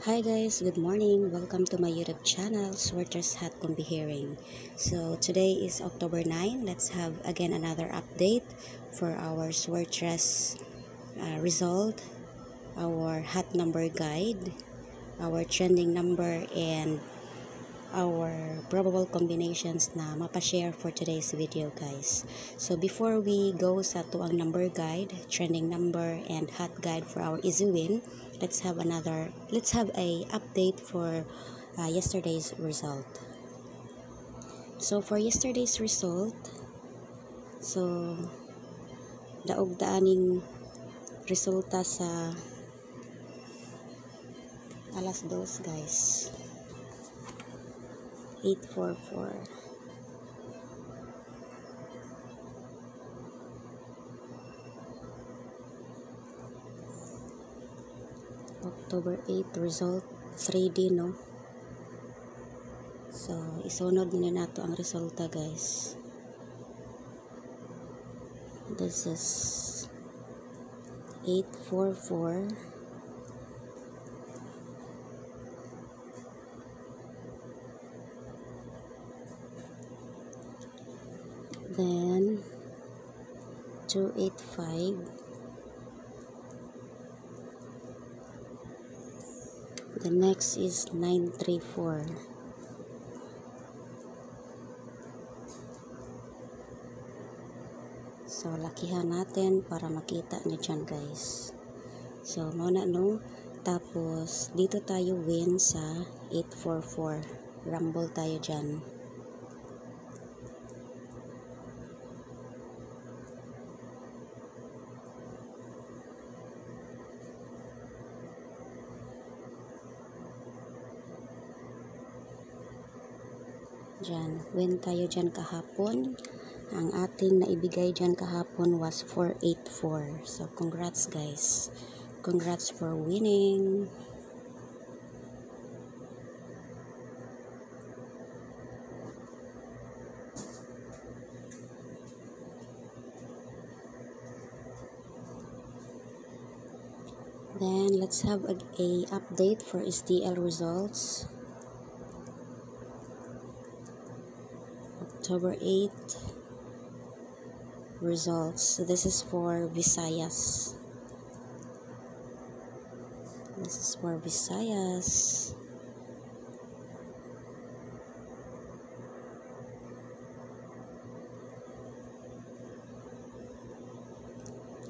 Hi guys, good morning. Welcome to my YouTube channel, Swerter's Hat Hearing. So today is October 9. Let's have again another update for our Swerter's result, our hat number guide, our trending number, and our probable combinations na mapashare for today's video guys. So before we go sa tuang number guide, trending number, and hat guide for our easy win, let's have a update for yesterday's result. So for yesterday's result, so daog daaning resulta sa alas 2 guys. 844. October 8 result 3D no. So isunod nila nato ang resulta guys. This is 844. Then 285. The next is 934. So lakihan natin para makita nyo dyan guys. So muna no. Tapos dito tayo win sa 844. Rumble tayo dyan. Dyan, win tayo dyan kahapon. Ang ating naibigay dyan kahapon was 484. So, congrats guys. Congrats for winning. Then, let's have a update for STL results. October 8 results. So this is for Visayas. This is for Visayas.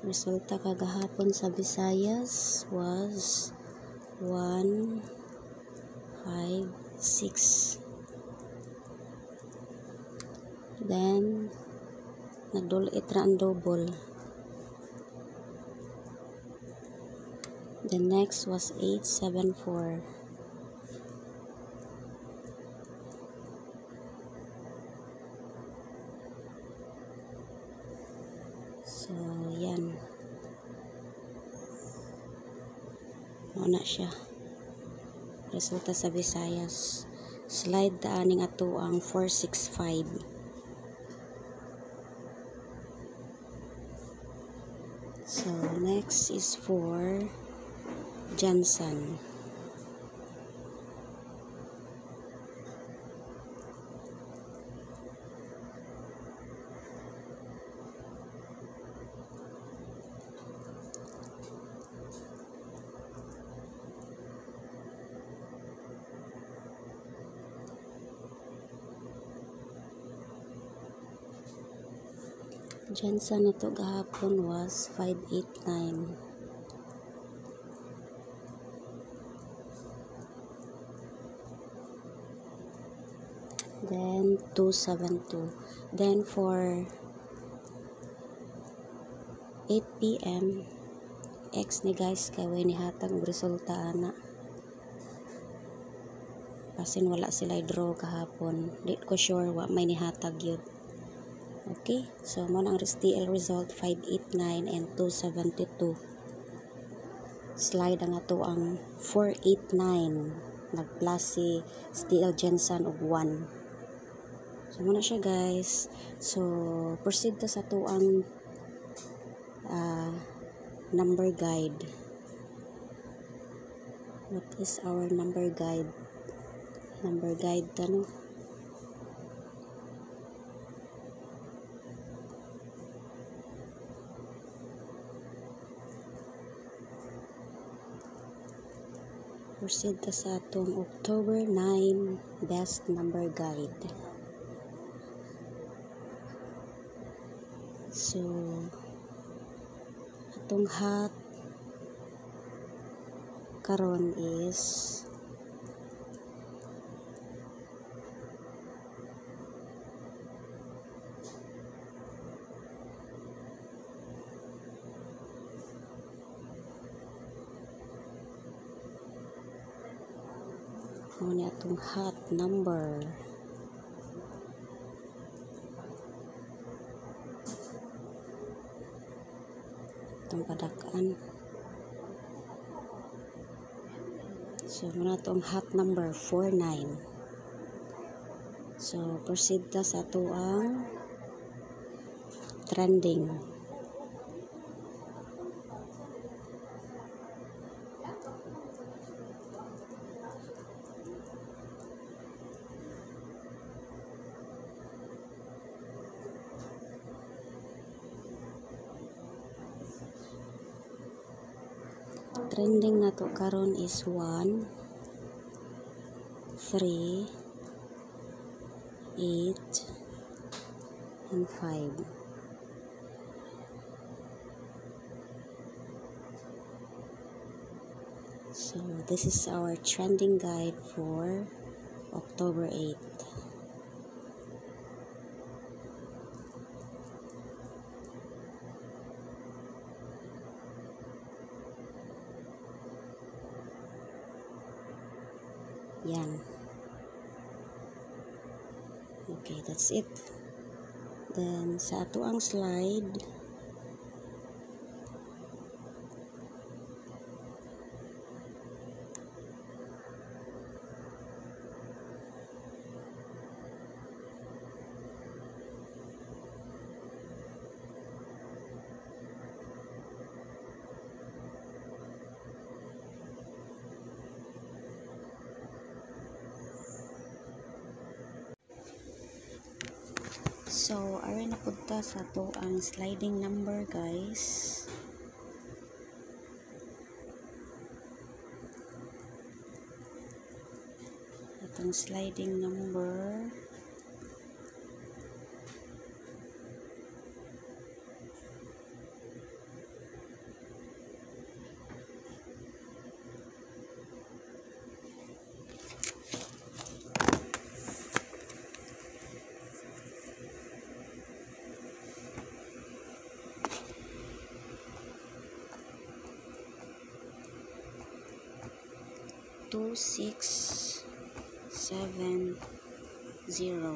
Resulta kagahapon sa Visayas was 156. Then nagdulit ra ang double. The next was 874. So yan, muna siya resulta sa Visayas. Slide daaning ato ang 465. So next is for Johnson. Johnson na to gahapon was 589. Then 272. Then for 8 PM X ni guys kay way ni hatag og resulta ana. Pasin wala sila draw kahapon. Di ko sure wa may nihatag yun. Okay, so mo ang STL result 589 and 272. Slide ang ato ang 489. Nag-plus si STL Jensen og 1. So muna siya guys. So proceed ta sa ato ang number guide. What is our number guide? Number guide tanong. Proceed ta sa atong October 9 best number guide. So atong hat karon is muna atong hat number. Itong padakaan. So muna atong hat number 49. So proceed ta sa atuang trending. Trending na to karon is 1, 3, 8, and 5. So this is our trending guide for October 8. Yan. Okay, that's it. Then sa ato ang slide, so aray na punta sa to ang sliding number, guys. Itong sliding number, two, 6, 7, 0.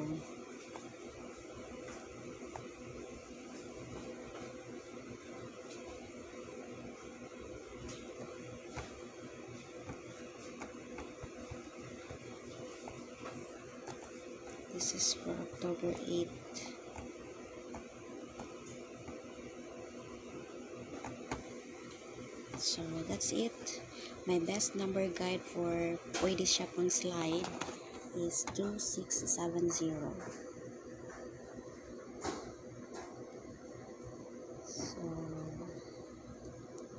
This is for October 8. So that's it. My best number guide for pwede siya pang slide is 2670. So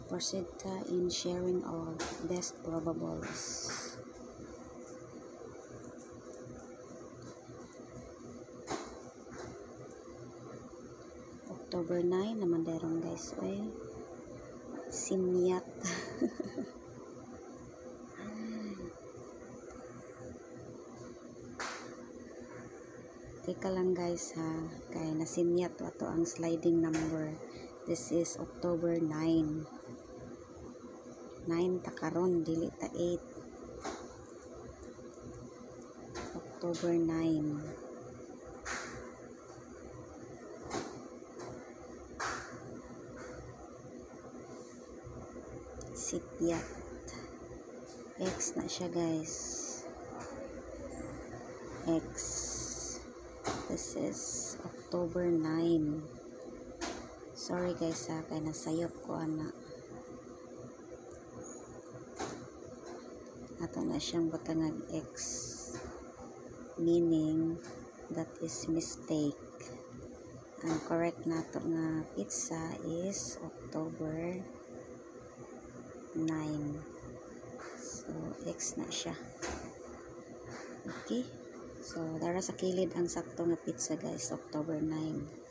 proceed ka in sharing of best probables. October 9 naman derong, guys. Oy, simyat. Teka lang, guys, ha, kaya nasimyat wato ang sliding number. This is October 9. 9 ta karon, dili ta 8. October 9. Sipyat. X na siya, guys. X. This is October 9. Sorry, guys, ha, kaya nasayop ko, ana. ato na siyang butangag X, meaning that is mistake. Ang correct nato nga pizza is October 9. So X na siya. Okay, so dara sa kilid ang sakto nga pizza guys, October 9.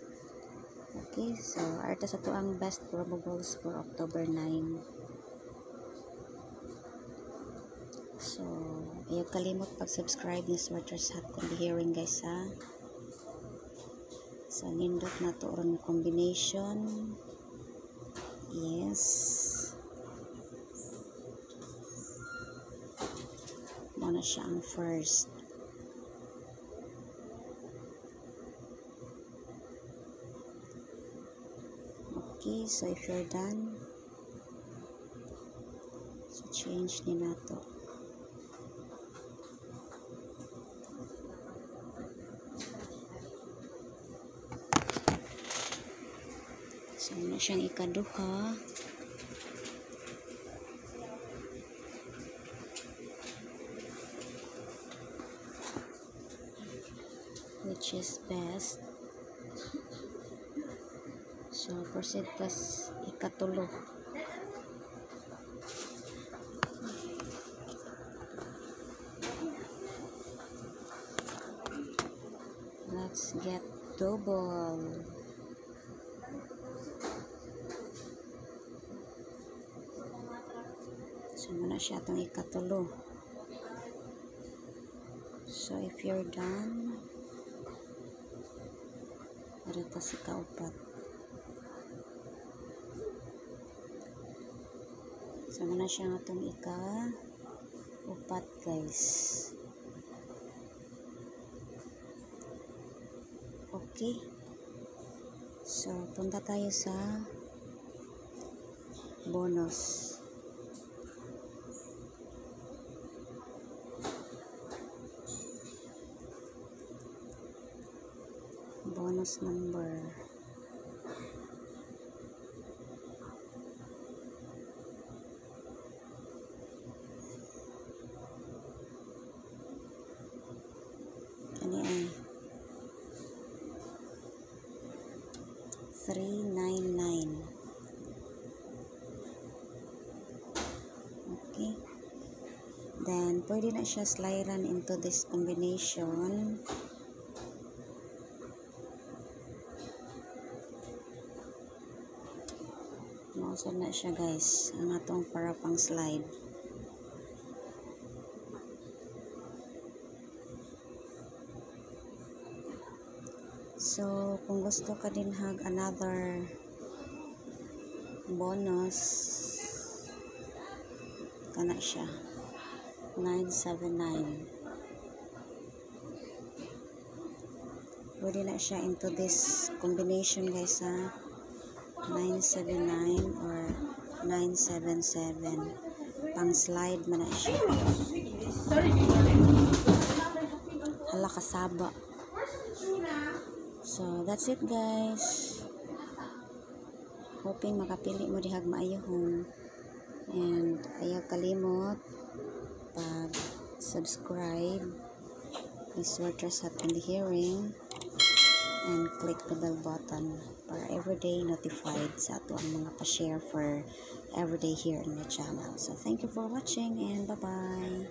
Okay, so arta sa to ang best probables for October 9. So, ayaw kalimot pag-subscribe ni Sweaters Hut Combihiring guys ha. So, nindot na to ron combination. Yes. Muna siya ang first. Okay, so if you're done, so change ni na to. So, muna siyang ikaduha. Which is best. So, proceed tas ikatulo. Let's get double. So, muna siya itong ikatulo. So, if you're done, arita si kaupat. So, muna siya itong ika-upat guys. Okay. So, punta tayo sa bonus. Bonus number. Kani ay 399. Okay. Then, pwede na siya slidean into this combination. Mausad na siya guys. Ang atong para pang slide. So, kung gusto ka din hag another bonus, kana siya 979. Pwede na siya into this combination guys ha. 979 or 977. Pang slide man na siya. Hala kasaba. So, that's it guys. Hoping makapili mo dihag maayahon. And ayaw kalimot pag-subscribe ni Sweaters Hut Combihiring and click the bell button para everyday notified sa ato ang mga pa-share for everyday here in my channel. So, thank you for watching and bye-bye.